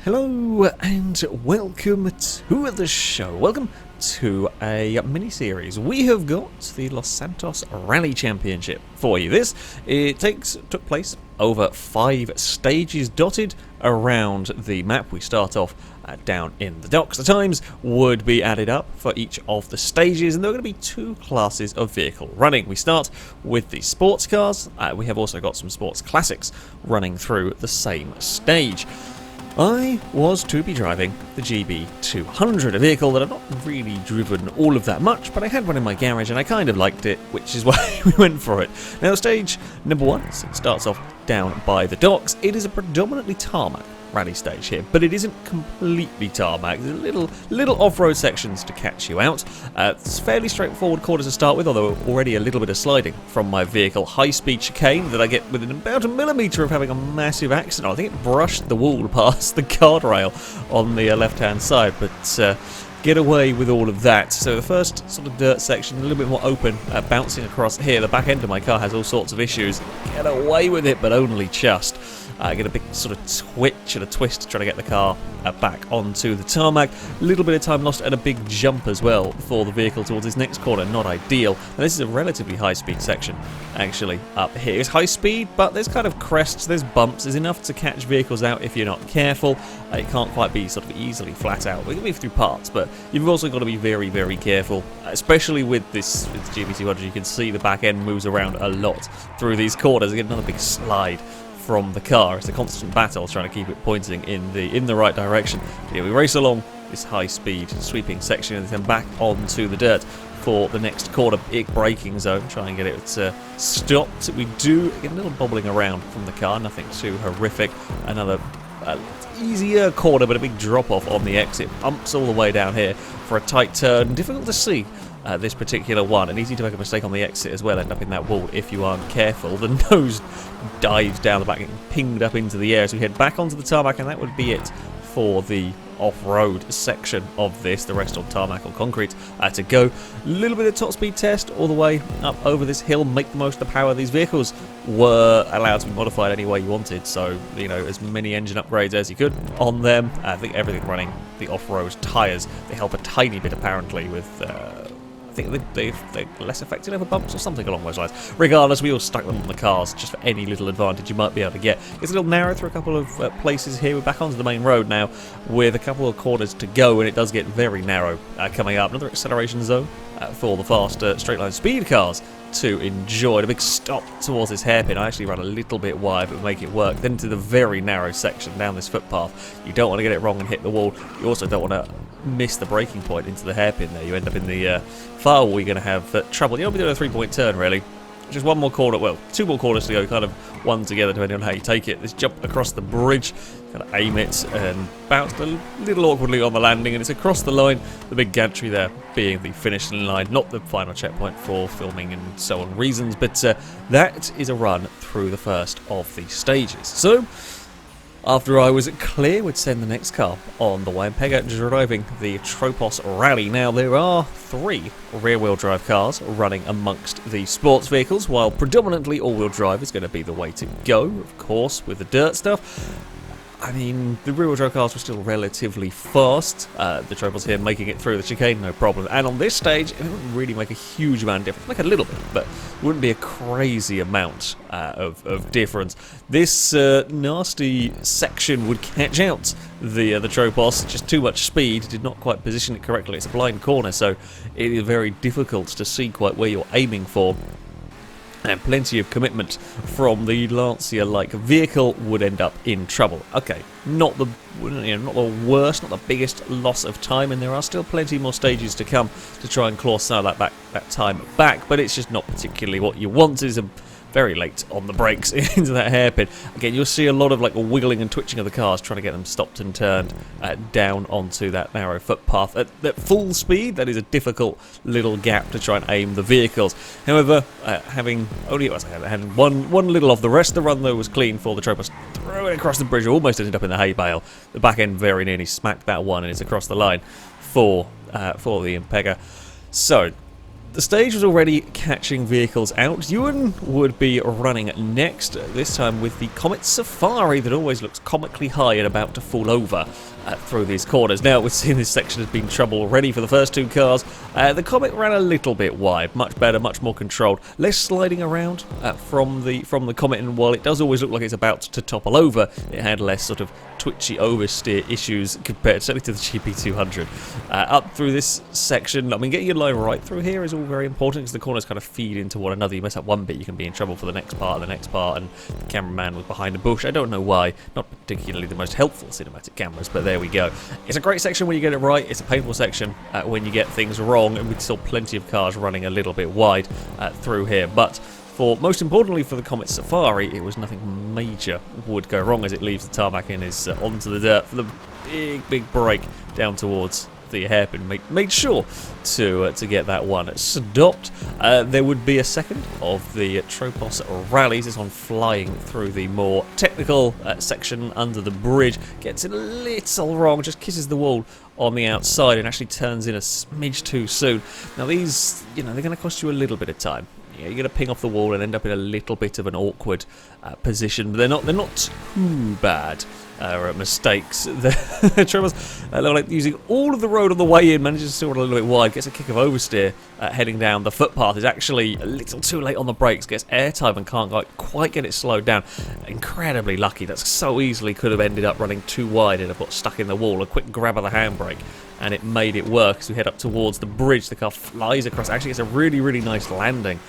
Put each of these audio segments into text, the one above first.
Hello and welcome to the show. Welcome to a mini-series. We have got the Los Santos Rally Championship for you. Took place over 5 stages dotted around the map. We start off down in the docks. The times would be added up for each of the stages, and there are going to be 2 classes of vehicle running. We start with the sports cars. We have also got some sports classics running through the same stage. I was to be driving the GB200, a vehicle that I've not really driven all of that much, but I had one in my garage and I kind of liked it, which is why we went for it. Now, stage number 1 starts off down by the docks. It is a predominantly tarmac rally stage here, but it isn't completely tarmac. There's little off-road sections to catch you out. It's fairly straightforward corners to start with, although already a little bit of sliding from my vehicle. High-speed chicane that I get within about a millimetre of having a massive accident. I think it brushed the wall past the guardrail on the left-hand side, but get away with all of that. So the first sort of dirt section, a little bit more open, bouncing across here. The back end of my car has all sorts of issues. Get away with it, but only just. Get a big sort of twitch and a twist to try to get the car back onto the tarmac. A little bit of time lost and a big jump as well for the vehicle towards this next corner. Not ideal. Now, this is a relatively high-speed section, actually, up here. It's high speed, but there's kind of crests, there's bumps. There's enough to catch vehicles out if you're not careful. It can't quite be sort of easily flat out. We can move through parts, but you've also got to be very, very careful, especially with this GB200. You can see the back end moves around a lot through these corners. You get another big slide from the car. It's a constant battle trying to keep it pointing in the right direction. Yeah, we race along this high-speed sweeping section and then back onto the dirt for the next corner, big braking zone. Try and get it stopped. We do get a little bobbling around from the car, nothing too horrific. Another easier corner, but a big drop-off on the exit. Bumps all the way down here for a tight turn. Difficult to see. This particular one, and easy to make a mistake on the exit as well, end up in that wall if you aren't careful. The nose dives down the back and pinged up into the air as we head back onto the tarmac, and that would be it for the off-road section of this. The rest on tarmac or concrete to go. A little bit of top speed test all the way up over this hill. Make the most of the power. These vehicles were allowed to be modified any way you wanted, so you know, as many engine upgrades as you could on them. I think everything running the off-road tyres. They help a tiny bit apparently with I think they're less affected over bumps or something along those lines. Regardless, we all stuck them on the cars just for any little advantage you might be able to get. It's a little narrow through a couple of places here. We're back onto the main road now with a couple of corners to go, and it does get very narrow coming up. Another acceleration zone for the fast straight line speed cars to enjoy. A big stop towards this hairpin. I actually ran a little bit wide, but make it work. Then to the very narrow section down this footpath. You don't want to get it wrong and hit the wall. You also don't want to miss the braking point into the hairpin there. You end up in the firewall. You're going to have trouble. You'll be doing a 3-point turn, really. Just one more corner, well, 2 more corners to go, kind of one together depending on how you take it. This jump across the bridge, kind of aim it and bounce a little awkwardly on the landing, and it's across the line, the big gantry there being the finishing line, not the final checkpoint for filming and so on reasons, but that is a run through the first of the stages. So, after I was clear, we'd send the next car on the way. Pega driving the Tropos Rally. Now, there are 3 rear-wheel drive cars running amongst the sports vehicles, while predominantly all-wheel drive is going to be the way to go, of course, with the dirt stuff. I mean, the rear-wheel drive cars were still relatively fast. The Tropos here making it through the chicane, no problem. And on this stage, it wouldn't really make a huge amount of difference. Like a little bit, but it wouldn't be a crazy amount of difference. This nasty section would catch out the Tropos. Just too much speed. Did not quite position it correctly. It's a blind corner, so it is very difficult to see quite where you're aiming for. And plenty of commitment from the Lancia-like vehicle would end up in trouble. Okay, not the worst, not the biggest loss of time, and there are still plenty more stages to come to try and claw some of that time back, but it's just not particularly what you want. It's very late on the brakes into that hairpin. Again, you'll see a lot of like wiggling and twitching of the cars trying to get them stopped and turned down onto that narrow footpath. At full speed, that is a difficult little gap to try and aim the vehicles. However, having one little off, the rest of the run though was clean for the Tropos. Throwing across the bridge, almost ended up in the hay bale. The back end very nearly smacked that one, and it's across the line for the Impega. So, The stage was already catching vehicles out. Ewan would be running next, this time with the Comet Safari that always looks comically high and about to fall over through these corners. Now, we've seen this section has been trouble already for the first two cars. The Comet ran a little bit wide, much better, much more controlled, less sliding around from the Comet, and while it does always look like it's about to topple over, it had less sort of twitchy oversteer issues compared certainly to the GP200. Up through this section, I mean, getting your line right through here is all very important because the corners kind of feed into one another. You mess up one bit, you can be in trouble for the next part, and the cameraman was behind a bush. I don't know why, not particularly the most helpful cinematic cameras, but there we go. It's a great section when you get it right, it's a painful section when you get things wrong, and we saw plenty of cars running a little bit wide through here, but most importantly for the Comet Safari, it was nothing major would go wrong as it leaves the tarmac and is onto the dirt for the big break down towards the hairpin. Made sure to get that one stopped. There would be a second of the Tropos rallies. This one flying through the more technical section under the bridge. Gets it a little wrong, just kisses the wall on the outside and actually turns in a smidge too soon. Now these, they're going to cost you a little bit of time. You're going to ping off the wall and end up in a little bit of an awkward position, but they're not too bad mistakes. The Tremors look like using all of the road on the way in, manages to still run a little bit wide, gets a kick of oversteer heading down the footpath, is actually a little too late on the brakes, gets airtime and can't quite get it slowed down. Incredibly lucky, that so easily could have ended up running too wide and have got stuck in the wall. A quick grab of the handbrake and it made it work. As we head up towards the bridge, the car flies across. Actually, it's a really, really nice landing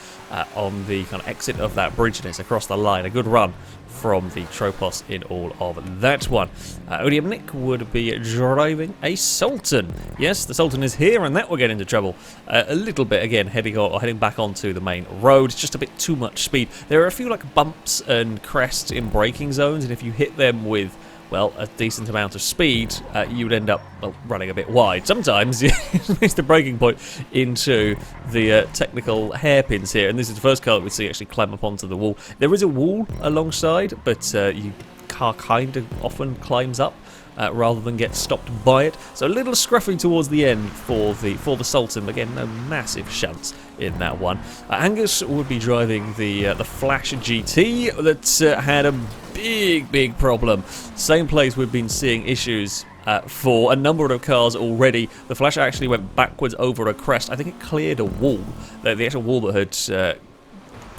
on the kind of exit of that bridge, and it's across the line. A good run from the Tropos in all of that one. Odium Nick would be driving a Sultan. Yes, the Sultan is here, and that will get into trouble a little bit again, heading back onto the main road. It's just a bit too much speed. There are a few like bumps and crests in braking zones, and if you hit them with a decent amount of speed, you would end up running a bit wide. Sometimes you miss the braking point into the technical hairpins here, and this is the first car that we see actually climb up onto the wall. There is a wall alongside, but your car kind of often climbs up rather than get stopped by it. So a little scruffy towards the end for the Sultan. Again, no massive shunts in that one. Angus would be driving the Flash GT that had a big problem. Same place we've been seeing issues for a number of cars already. The Flash actually went backwards over a crest. I think it cleared a wall. The actual wall that had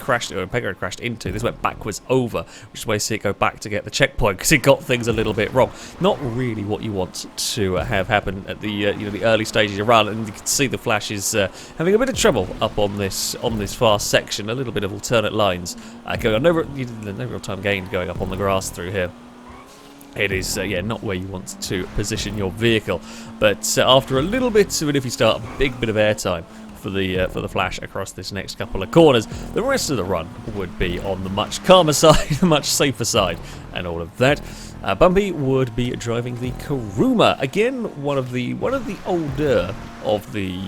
crashed, or Pega had crashed into. This went backwards over, which is why you see it go back to get the checkpoint, because it got things a little bit wrong. Not really what you want to have happen at the the early stages of run, and you can see the Flash is having a bit of trouble up on this fast section. A little bit of alternate lines going on. No real time gained going up on the grass through here. It is, not where you want to position your vehicle, but after a little bit of an iffy start, a big bit of airtime for the Flash across this next couple of corners. The rest of the run would be on the much calmer side, the much safer side, and all of that. Bumpy would be driving the Kuruma. Again, one of the older of the,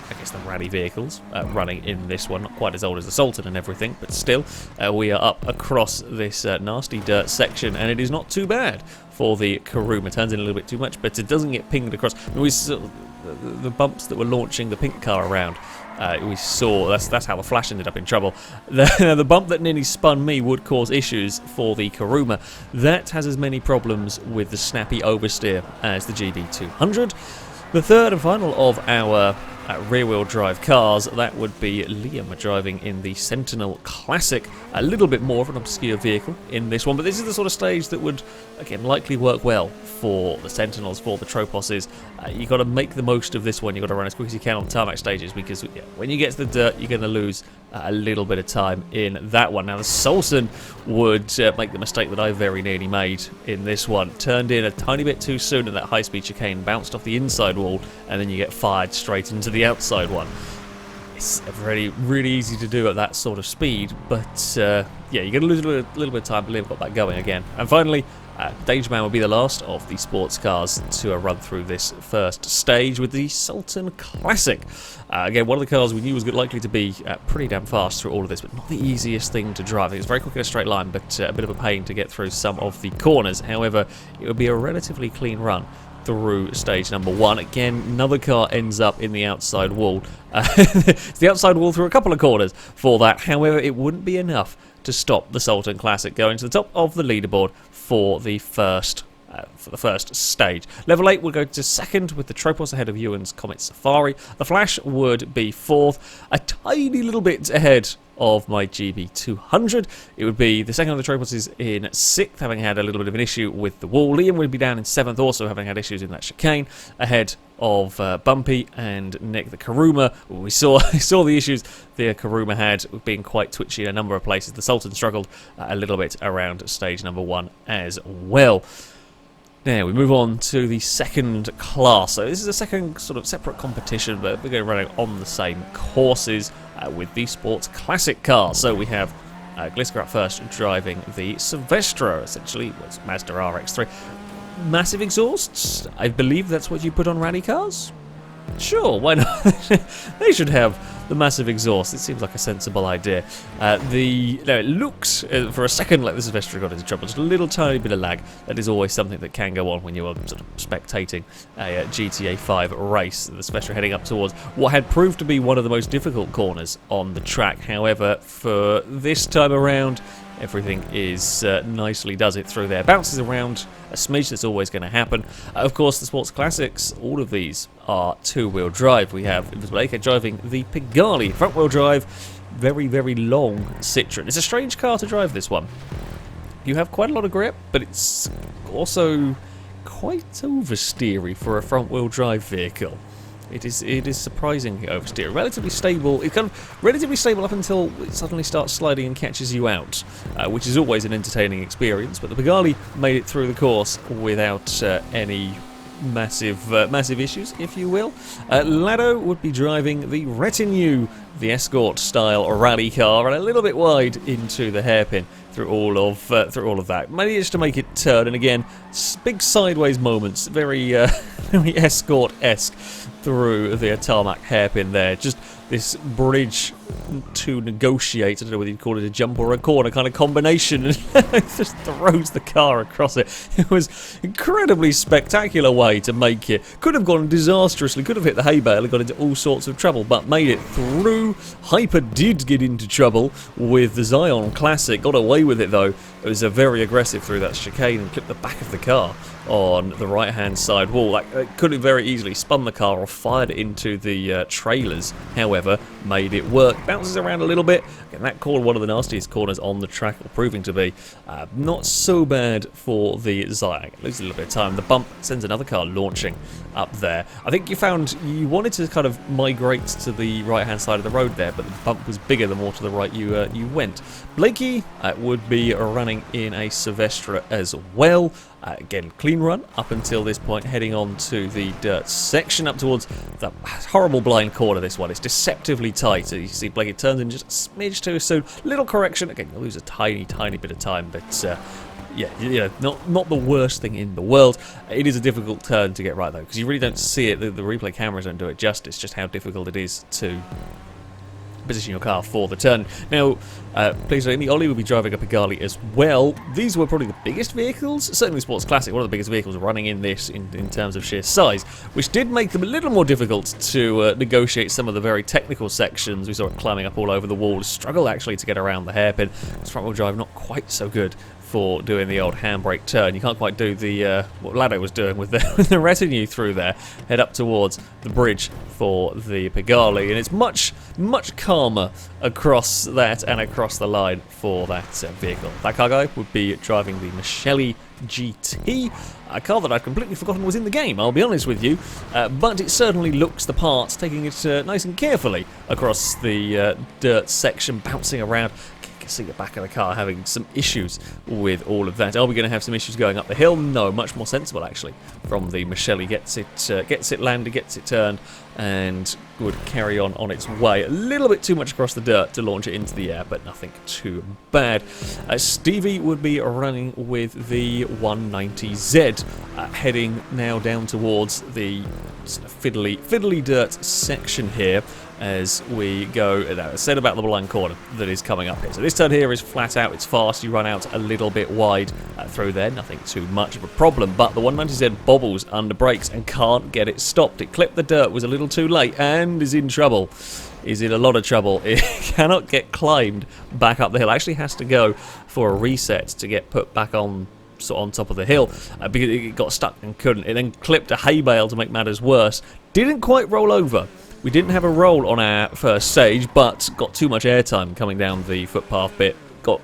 I guess, the rally vehicles running in this one. Not quite as old as the Sultan and everything, but still, we are up across this nasty dirt section, and it is not too bad for the Kuruma. Turns in a little bit too much, but it doesn't get pinged across. We saw the bumps that were launching the pink car around. We saw that's how the Flash ended up in trouble. The bump that nearly spun me would cause issues for the Kuruma. That has as many problems with the snappy oversteer as the GD200. The third and final of our rear-wheel drive cars, that would be Liam driving in the Sentinel Classic. A little bit more of an obscure vehicle in this one, but this is the sort of stage that would, again, likely work well for the Sentinels, for the Troposes. You've got to make the most of this one. You've got to run as quick as you can on tarmac stages, because when you get to the dirt, you're going to lose a little bit of time in that one. Now, the Sultan would make the mistake that I very nearly made in this one. Turned in a tiny bit too soon at that high-speed chicane, bounced off the inside wall, and then you get fired straight into the outside one. It's really easy to do at that sort of speed, but you're going to lose a little bit of time, but Liam got that going again. And finally, Danger Man will be the last of the sports cars to run through this first stage with the Sultan Classic. Again, one of the cars we knew was likely to be pretty damn fast through all of this, but not the easiest thing to drive. It was very quick in a straight line, but a bit of a pain to get through some of the corners. However, it would be a relatively clean run through stage number 1. Again, another car ends up in the outside wall. It's the outside wall through a couple of corners for that. However, it wouldn't be enough to stop the Sultan Classic going to the top of the leaderboard for the first stage. Level 8 will go to second with the Tropos ahead of Ewan's Comet Safari. The Flash would be fourth, a tiny little bit ahead of my GB200. It would be the second of the Troposes in 6th, having had a little bit of an issue with the wall. Liam would be down in 7th, also having had issues in that chicane, ahead of Bumpy and Nick the Karuma. We saw the issues the Karuma had, being quite twitchy in a number of places. The Sultan struggled a little bit around stage number 1 as well. Now we move on to the second class. So this is a second sort of separate competition, but we're going to run it on the same courses with the Sports Classic cars. So we have Gliska up first, driving the Silvestre, essentially, was Mazda RX-3. Massive exhausts? I believe that's what you put on rally cars? Sure, why not? They should have the massive exhaust. It seems like a sensible idea. It looks, for a second, like the Silvestre got into trouble. Just a little tiny bit of lag. That is always something that can go on when you are sort of spectating a GTA 5 race. The Silvestre heading up towards what had proved to be one of the most difficult corners on the track. However, for this time around, everything is nicely does it through there. Bounces around a smidge, that's always going to happen. Of course, the Sports Classics, all of these are two-wheel drive. We have Invisible AK driving the Pigali, front-wheel drive, very, very long Citroen. It's a strange car to drive, this one. You have quite a lot of grip, but it's also quite oversteery for a front-wheel drive vehicle. It is surprisingly oversteer. Relatively stable. It's kind of relatively stable up until it suddenly starts sliding and catches you out, which is always an entertaining experience. But the Pigali made it through the course without any massive issues, if you will. Lado would be driving the Retinue, the Escort-style rally car, and a little bit wide into the hairpin through all of that. Managed to make it turn, and again, big sideways moments, very very Escort-esque through the tarmac hairpin there. Just this bridge to negotiate, I don't know whether you'd call it a jump or a corner kind of combination, and it just throws the car across it. It was an incredibly spectacular way to make it. Could have gone disastrously, could have hit the hay bale and got into all sorts of trouble, but made it through. Hyper did get into trouble with the Zion Classic, got away with it though. It was very aggressive through that chicane and clipped the back of the car on the right hand side wall. That could have very easily spun the car or fired it into the trailers, however made it work. Bounces around a little bit. Again, that corner, one of the nastiest corners on the track, or proving to be. Not so bad for the Zion. Loses a little bit of time. The bump sends another car launching up there. I think you found you wanted to kind of migrate to the right hand side of the road there, but the bump was bigger the more to the right you went. Blakey would be running in a Silvestre as well. Again, clean run up until this point, heading on to the dirt section up towards the horrible blind corner. This one, it's deceptively tight. You see Blakey turns in just a smidge too soon. Little correction. Again, you'll lose a tiny bit of time, but yeah, you know, not the worst thing in the world. It is a difficult turn to get right though, because you really don't see it. The replay cameras don't do it justice, just how difficult it is to position your car for the turn. Now, please note, Ollie will be driving a Pigali as well. These were probably the biggest vehicles, certainly Sports Classic, one of the biggest vehicles running in this in terms of sheer size, which did make them a little more difficult to negotiate some of the very technical sections. We saw it climbing up all over the wall, struggle actually to get around the hairpin. Front-wheel drive not quite so good for doing the old handbrake turn. You can't quite do the what Lado was doing with the Retinue through there. Head up towards the bridge for the Pigali, and it's much calmer across that and across the line for that vehicle. That car guy would be driving the Michelli GT, a car that I'd completely forgotten was in the game, I'll be honest with you, but it certainly looks the part, taking it nice and carefully across the dirt section, bouncing around. See the back of the car having some issues with all of that. Are we going to have some issues going up the hill? No, much more sensible actually from the Michelli. Gets it landed, gets it turned, and would carry on its way. A little bit too much across the dirt to launch it into the air, but nothing too bad. Stevie would be running with the 190Z, heading now down towards the sort of fiddly dirt section here. as we go. I said about the blind corner that is coming up here. So this turn here is flat out, it's fast, you run out a little bit wide through there, nothing too much of a problem, but the 190Z bobbles under brakes and can't get it stopped. It clipped the dirt, was a little too late, and is in trouble. Is in a lot of trouble. It cannot get climbed back up the hill. Actually has to go for a reset to get put back on top of the hill because it got stuck and couldn't. It then clipped a hay bale to make matters worse. Didn't quite roll over. We didn't have a roll on our first stage, but got too much airtime coming down the footpath bit. Got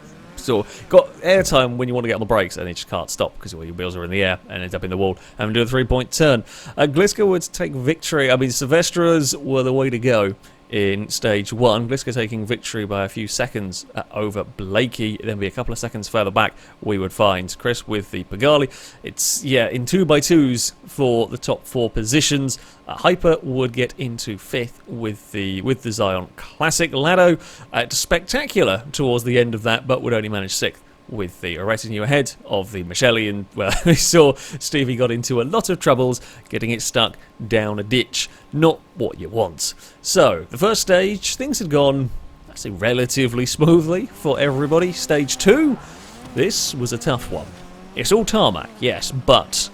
airtime when you want to get on the brakes, and it just can't stop because your wheels are in the air and ends up in the wall. Having to do a 3-point turn. Gliska would take victory. I mean, Silvestras were the way to go in stage 1. Gliska taking victory by a few seconds over Blakey. Then be a couple of seconds further back we would find Chris with the Pagani. It's in 2x2s for the top 4 positions. Hyper would get into 5th with the Zion Classic. Lado spectacular towards the end of that, but would only manage 6th with the retinue ahead of the Michelli, and well, we saw Stevie got into a lot of troubles getting it stuck down a ditch. Not what you want. So, the first stage, things had gone, I'd say, relatively smoothly for everybody. Stage 2, this was a tough one. It's all tarmac, yes, but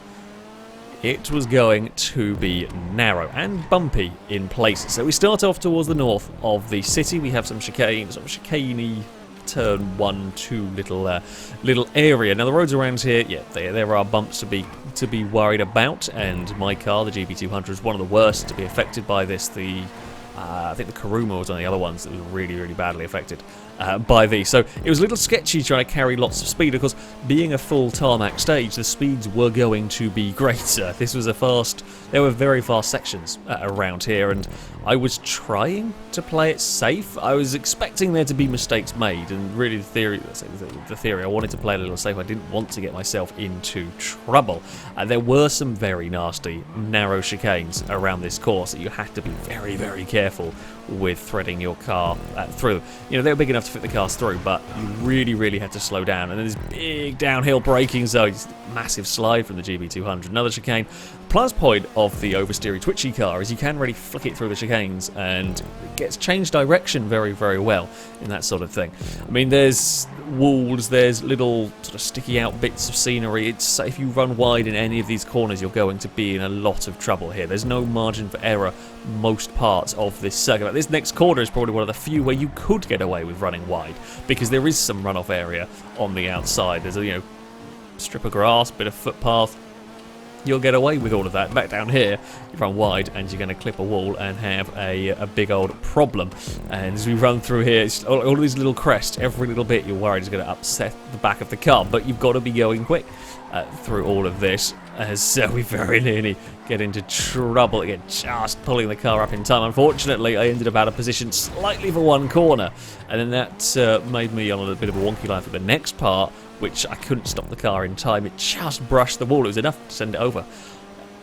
it was going to be narrow and bumpy in places. So we start off towards the north of the city. We have some chicane-y turn 1, 2 little area. Now the roads around here, there are bumps to be worried about, and my car, the GB200, is one of the worst to be affected by this. I think the Kuruma was one of the other ones that was really, really badly affected by these. So it was a little sketchy trying to carry lots of speed. Of course, being a full tarmac stage, the speeds were going to be greater. This was there were very fast sections around here, and I was trying to play it safe. I was expecting there to be mistakes made, and really the theory, I wanted to play it a little safe. I didn't want to get myself into trouble. There were some very nasty, narrow chicanes around this course that you had to be very, very careful with threading your car through. They were big enough to fit the cars through, but you really, really had to slow down. And then there's big downhill braking zones, massive slide from the GB200, another chicane. Plus point of the oversteery twitchy car is you can really flick it through the chicanes, and it gets changed direction very, very well in that sort of thing. I mean, there's walls, there's little sort of sticky out bits of scenery. It's if you run wide in any of these corners, you're going to be in a lot of trouble here. There's no margin for error most parts of this circuit. This next corner is probably one of the few where you could get away with running wide, because there is some runoff area on the outside. There's a strip of grass, bit of footpath. You'll get away with all of that. Back down here, you run wide and you're going to clip a wall and have a big old problem. And as we run through here, it's all these little crests, every little bit you're worried is going to upset the back of the car, but you've got to be going quick through all of this, as we very nearly get into trouble again, just pulling the car up in time. Unfortunately, I ended up out of position slightly for one corner, and then that made me on a bit of a wonky line for the next part, which I couldn't stop the car in time. It just brushed the wall. It was enough to send it over.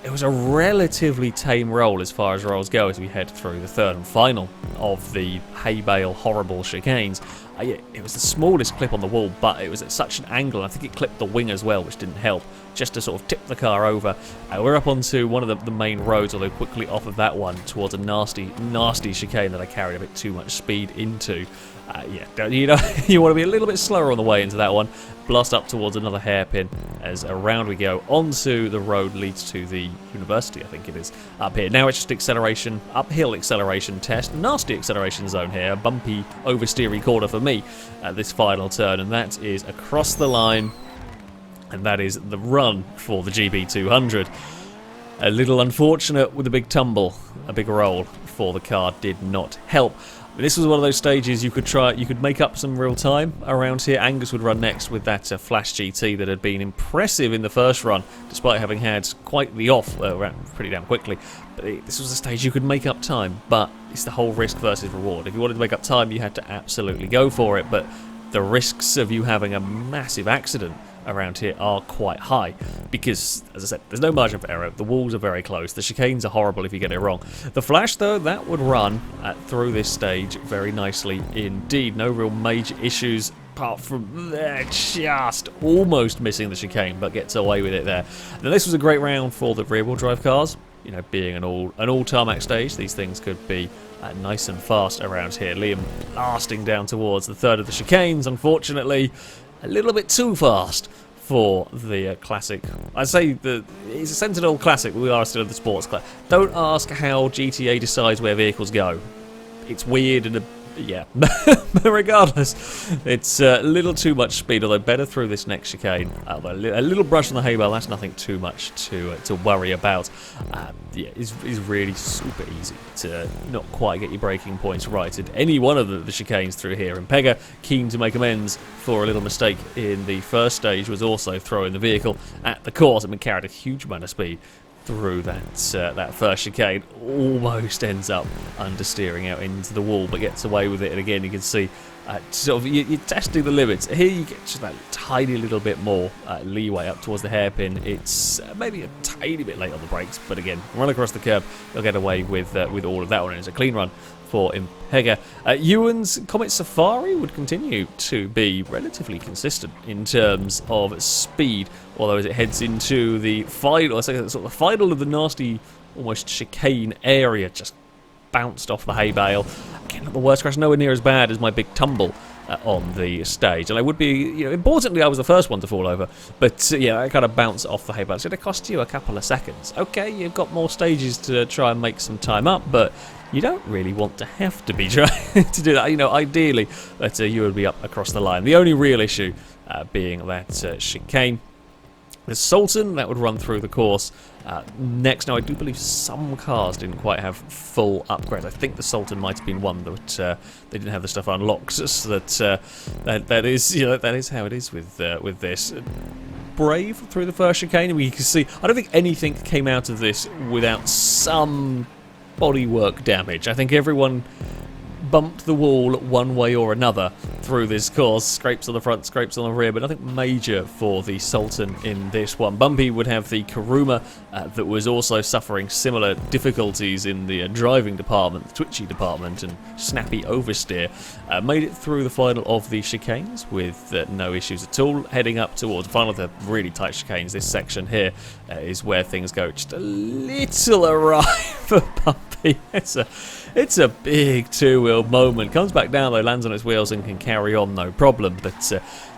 It was a relatively tame roll as far as rolls go as we head through the third and final of the hay bale horrible chicanes. It was the smallest clip on the wall, but it was at such an angle. I think it clipped the wing as well, which didn't help, just to sort of tip the car over. We're up onto one of the main roads, although quickly off of that one towards a nasty, nasty chicane that I carried a bit too much speed into. You want to be a little bit slower on the way into that one. Blast up towards another hairpin as around we go onto the road leads to the university, I think it is, up here. Now it's just acceleration, uphill acceleration test. Nasty acceleration zone here, bumpy oversteery corner for me at this final turn, and that is across the line, and that is the run for the GB200. A little unfortunate with a big tumble, a big roll for the car did not help. This was one of those stages you could make up some real time around here. Angus would run next with that Flash GT that had been impressive in the first run, despite having had quite the off pretty damn quickly. But this was a stage you could make up time, but it's the whole risk versus reward. If you wanted to make up time, you had to absolutely go for it, but the risks of you having a massive accident around here are quite high because, as I said, there's no margin for error. The walls are very close. The chicanes are horrible if you get it wrong. The Flash, though, that would run through this stage very nicely indeed. No real major issues apart from just almost missing the chicane, but gets away with it there. Now, this was a great round for the rear-wheel drive cars. you know, being an all tarmac stage, these things could be nice and fast around here. Liam blasting down towards the third of the chicanes, unfortunately, a little bit too fast for the classic. I'd say that it's a Sentinel classic, but we are still in the sports class. Don't ask how GTA decides where vehicles go. It's weird and yeah, but regardless, it's a little too much speed, although better through this next chicane. A little brush on the hay bale, that's nothing too much to worry about. Yeah, it's really super easy to not quite get your braking points right at any one of the chicanes through here. And Pega, keen to make amends for a little mistake in the first stage, was also throwing the vehicle at the course and carried a huge amount of speed through that first chicane. Almost ends up understeering out into the wall, but gets away with it. And again, you can see sort of you're testing the limits. Here you get just that tiny little bit more leeway up towards the hairpin. It's maybe a tiny bit late on the brakes, but again, run across the curb, you'll get away with all of that one. And it's a clean run for Impega. Ewan's Comet Safari would continue to be relatively consistent in terms of speed, although as it heads into the final, I say sort of the final of the nasty, almost chicane area, just bounced off the hay bale. Again, not the worst crash, nowhere near as bad as my big tumble on the stage. And I would be, you know, importantly, I was the first one to fall over, but yeah, I kind of bounced off the hay bale. It's going to cost you a couple of seconds. Okay, you've got more stages to try and make some time up, but you don't really want to have to be trying to do that. You know, ideally, that you would be up across the line. The only real issue being that chicane. The Sultan, that would run through the course next. Now, I do believe some cars didn't quite have full upgrades. I think the Sultan might have been one that they didn't have the stuff unlocked. So that is, you know, that is how it is with this. Brave through the first chicane, and we can see. I don't think anything came out of this without some bodywork damage. I think everyone bumped the wall one way or another through this course. Scrapes on the front, scrapes on the rear, but nothing major for the Sultan in this one. Bumpy would have the Kuruma that was also suffering similar difficulties in the driving department, the twitchy department, and snappy oversteer. Made it through the final of the chicanes with no issues at all. Heading up towards the final of the really tight chicanes. This section here is where things go just a little awry for Bumpy. It's a big two-wheel moment. Comes back down though, lands on its wheels and can carry on no problem. But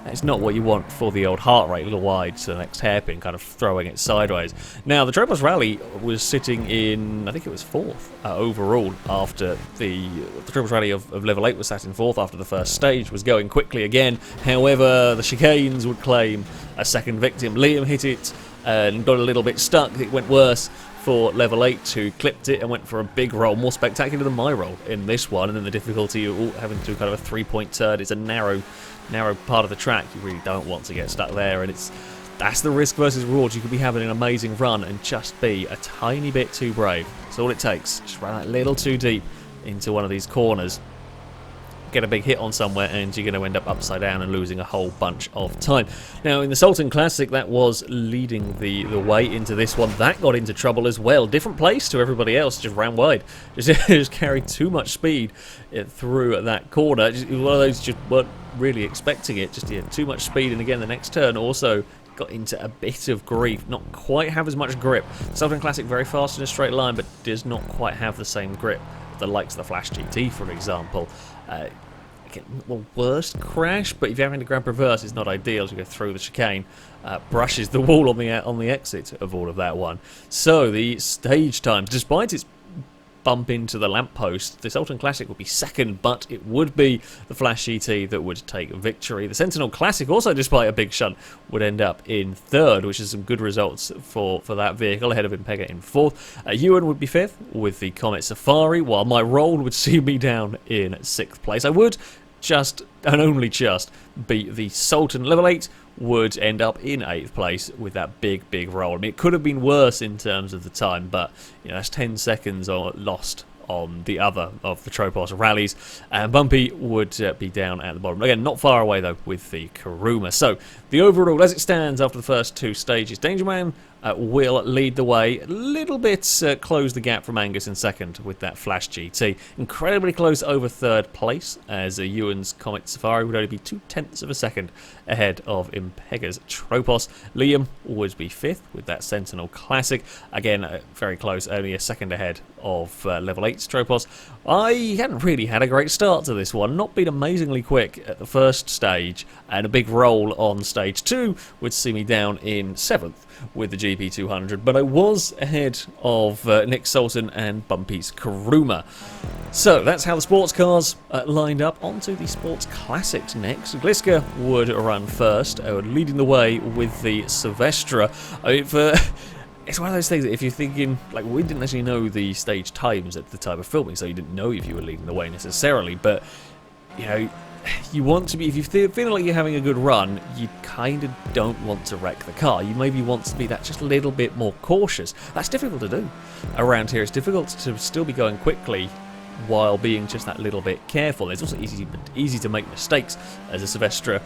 it's not what you want for the old heart rate. A little wide to the next hairpin, kind of throwing it sideways. Now, the Trapos Rally was sitting in, I think it was 4th overall after the Trapos Rally of level 8 was sat in 4th after the first stage. Was going quickly again. However, the chicanes would claim a second victim. Liam hit it and got a little bit stuck. It went worse for level 8, who clipped it and went for a big roll, more spectacular than my roll in this one. And then the difficulty of having to do kind of a 3-point turn. It's a narrow part of the track. You really don't want to get stuck there, and that's the risk versus reward. You could be having an amazing run and just be a tiny bit too brave. That's all it takes. Just run that little too deep into one of these corners, get a big hit on somewhere, and you're going to end up upside down and losing a whole bunch of time. Now, in the Sultan Classic, that was leading the way into this one. That got into trouble as well. Different place to everybody else, just ran wide. Just carried too much speed through that corner. Just, one of those just weren't really expecting it. Just too much speed, and again, the next turn also got into a bit of grief. Not quite have as much grip. Sultan Classic very fast in a straight line, but does not quite have the same grip. The likes of the Flash GT, for example. Well, worst crash, but if you're having to grab reverse, it's not ideal as you go through the chicane. Brushes the wall on the exit of all of that one. So the stage time, despite its bump into the lamppost, the Sultan Classic would be second, but it would be the Flash GT that would take victory. The Sentinel Classic, also despite a big shunt, would end up in third, which is some good results for that vehicle, ahead of Impega in fourth. Ewan would be fifth with the Comet Safari, while my roll would see me down in sixth place. I would just, and only just, beat the Sultan. Level 8 would end up in 8th place with that big roll. I mean, it could have been worse in terms of the time, but you know, that's 10 seconds lost on the other of the Tropos rallies, and Bumpy would be down at the bottom. Again, not far away though with the Kuruma. So the overall, as it stands after the first two stages, Danger Man will lead the way. A little bit close the gap from Angus in second with that Flash GT. Incredibly close over third place, as Ewan's Comet Safari would only be 0.2 of a second ahead of Impega's Tropos. Liam would be fifth with that Sentinel Classic. Again, very close, only a second ahead of level 8's Tropos. I hadn't really had a great start to this one, not been amazingly quick at the first stage, and a big roll on stage 2 would see me down in 7th with the GP200, but I was ahead of Nick Sultan and Bumpy's Karuma. So that's how the sports cars lined up. Onto the sports classics next. Gliska would run first, leading the way with the Silvestra. It's one of those things that if you're thinking, like, we didn't actually know the stage times at the time of filming, so you didn't know if you were leading the way necessarily, but, you know, you want to be, if you feel like you're having a good run, you kind of don't want to wreck the car. You maybe want to be that just a little bit more cautious. That's difficult to do around here. It's difficult to still be going quickly while being just that little bit careful. It's also easy to make mistakes as a Silvestra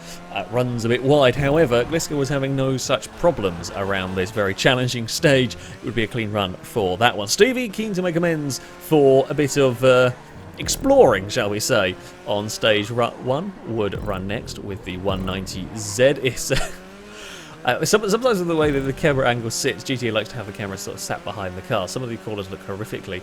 runs a bit wide. However, Gliska was having no such problems around this very challenging stage. It would be a clean run for that one. Stevie, keen to make amends for a bit of exploring, shall we say, on stage 1, would run next with the 190Z. It's sometimes with the way that the camera angle sits, GTA likes to have the camera sort of sat behind the car. Some of the corners look horrifically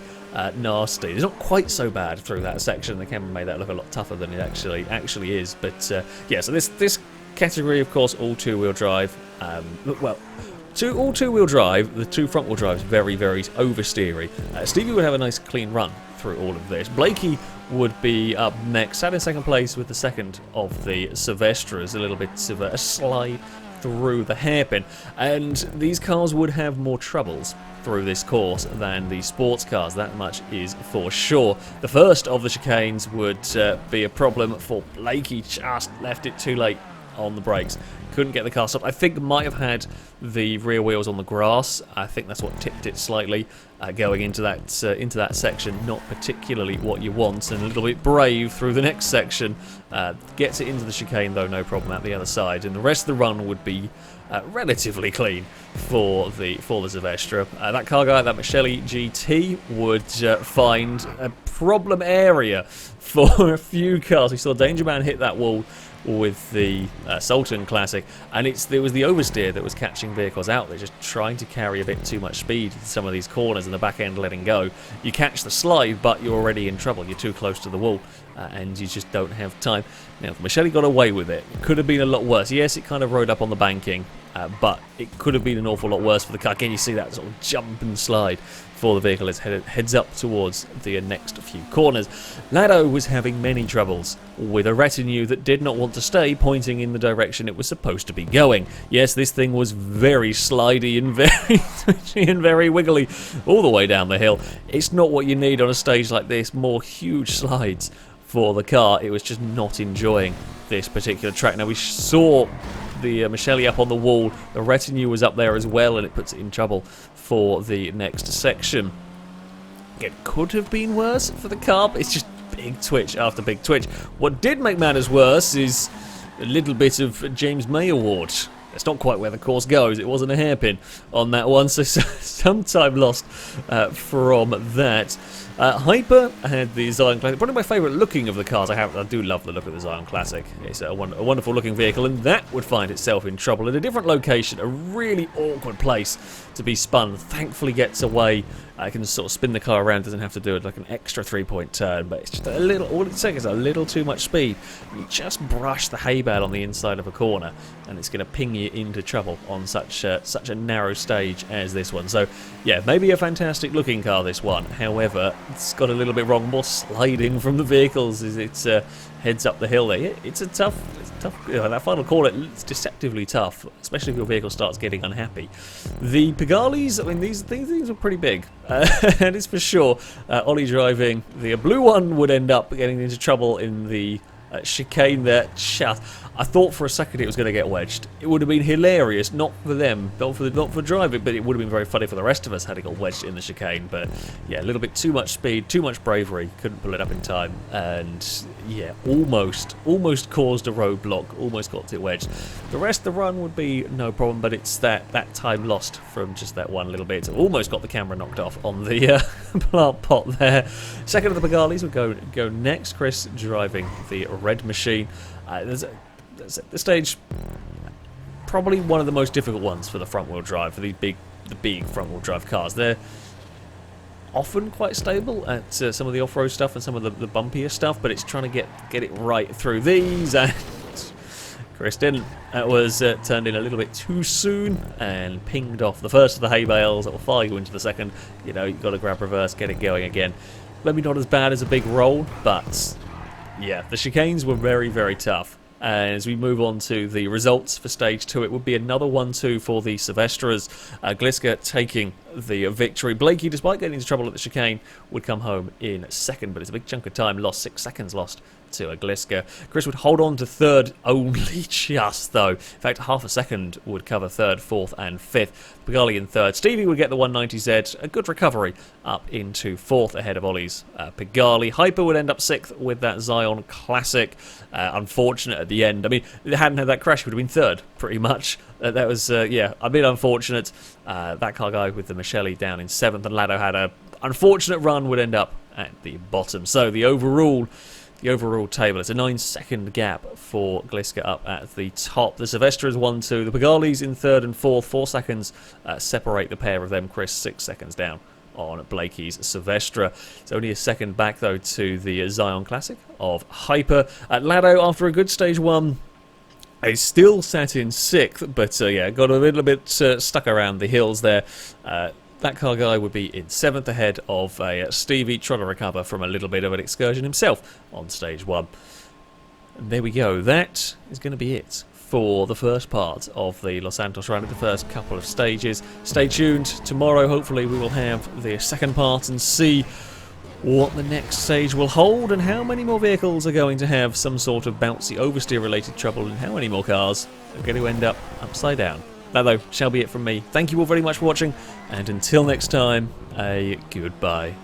nasty. It's not quite so bad through that section. The camera made that look a lot tougher than it actually is. But yeah, so this category, of course, all two-wheel drive. All two-wheel drive. The two front-wheel drives very, very oversteery. Stevie would have a nice clean run through all of this. Blakey would be up next, sat in second place with the second of the Silvestras. A little bit of a slide through the hairpin, and these cars would have more troubles through this course than the sports cars, that much is for sure. The first of the chicanes would be a problem for Blakey. Just left it too late on the brakes, couldn't get the car stopped. I think might have had the rear wheels on the grass. I think that's what tipped it slightly going into that section. Not particularly what you want, and a little bit brave through the next section. Gets it into the chicane though, no problem at the other side, and the rest of the run would be relatively clean for the Silvestra. That car guy, that Michele GT, would find a problem area for a few cars. We saw Danger Man hit that wall with the Sultan Classic, and it was the oversteer that was catching vehicles out. They're just trying to carry a bit too much speed in some of these corners, and the back end letting go. You catch the slide, but you're already in trouble. You're too close to the wall, and you just don't have time. Now, Michele got away with it. Could have been a lot worse. Yes, it kind of rode up on the banking, but it could have been an awful lot worse for the car. Again, you see that sort of jump and slide for the vehicle as it heads up towards the next few corners. Lado was having many troubles with a retinue that did not want to stay pointing in the direction it was supposed to be going. Yes, this thing was very slidey and very twitchy and very wiggly all the way down the hill. It's not what you need on a stage like this, more huge slides for the car. It was just not enjoying this particular track. Now, we saw the Michele up on the wall. The retinue was up there as well, and it puts it in trouble for the next section. It could have been worse for the car, but it's just big twitch after big twitch. What did make matters worse is a little bit of James May Award. That's not quite where the course goes. It wasn't a hairpin on that one, so some time lost from that. Hyper had the Zion Classic, probably my favourite looking of the cars. I do love the look of the Zion Classic. It's a wonderful looking vehicle, and that would find itself in trouble in a different location, a really awkward place to be spun. Thankfully gets away. I can sort of spin the car around, doesn't have to do it like an extra 3-point turn, but it's just a little, all it takes is a little too much speed. You just brush the hay bale on the inside of a corner, and it's going to ping you into trouble on such a narrow stage as this one. So yeah, maybe a fantastic looking car, this one. However, it's got a little bit wrong, more sliding from the vehicles as it heads up the hill there. It's tough. That final corner, it's deceptively tough, especially if your vehicle starts getting unhappy. The Pigalis, I mean, these things are pretty big, and it's for sure. Ollie driving the blue one would end up getting into trouble in the chicane there. I thought for a second it was going to get wedged. It would have been hilarious, not for them, not for driving, but it would have been very funny for the rest of us had it got wedged in the chicane. But yeah, a little bit too much speed, too much bravery, couldn't pull it up in time, and yeah, almost caused a roadblock, almost got it wedged. The rest of the run would be no problem, but it's that time lost from just that one little bit. Almost got the camera knocked off on the plant pot there. Second of the Pagalis would go next. Chris driving the red machine. The stage, probably one of the most difficult ones for the front-wheel drive, for the big front-wheel drive cars. They're often quite stable at some of the off-road stuff and some of the bumpier stuff, but it's trying to get it right through these, and Chris didn't. That was turned in a little bit too soon and pinged off the first of the hay bales. That will fire you into the second. You know, you've got to grab reverse, get it going again. Maybe not as bad as a big roll, but yeah, the chicanes were very, very tough. And as we move on to the results for Stage 2, it would be another 1-2 for the Silvestras. Gliska taking the victory. Blakey, despite getting into trouble at the chicane, would come home in second, but it's a big chunk of time lost, 6 seconds lost to Gliska. Chris would hold on to third only just, though. In fact, half a second would cover third, fourth, and fifth. Pagali in third. Stevie would get the 190Z, a good recovery up into fourth ahead of Ollie's Pagali. Hyper would end up sixth with that Zion Classic. Unfortunate at the end. I mean, if it hadn't had that crash, it would have been third, pretty much. That was, yeah, a bit unfortunate. That car guy with the Michele down in seventh, and Lado had a unfortunate run, would end up at the bottom. So the overall table, it's a 9-second gap for Gliska up at the top. The Silvestras 1-2. The Pagalis in third and fourth. 4 seconds separate the pair of them. Chris 6 seconds down on Blakey's Silvestra. It's only a second back, though, to the Zion Classic of Hyper. Lado, after a good stage one, is still sat in sixth, but yeah, got a little bit stuck around the hills there. That car guy would be in seventh ahead of Stevie, trying to recover from a little bit of an excursion himself on stage one. And there we go. That is going to be it for the first part of the Los Santos Rally, the first couple of stages. Stay tuned. Tomorrow, hopefully, we will have the second part and see what the next stage will hold and how many more vehicles are going to have some sort of bouncy oversteer related trouble and how many more cars are going to end up upside down. That, though, shall be it from me. Thank you all very much for watching, and until next time, a goodbye.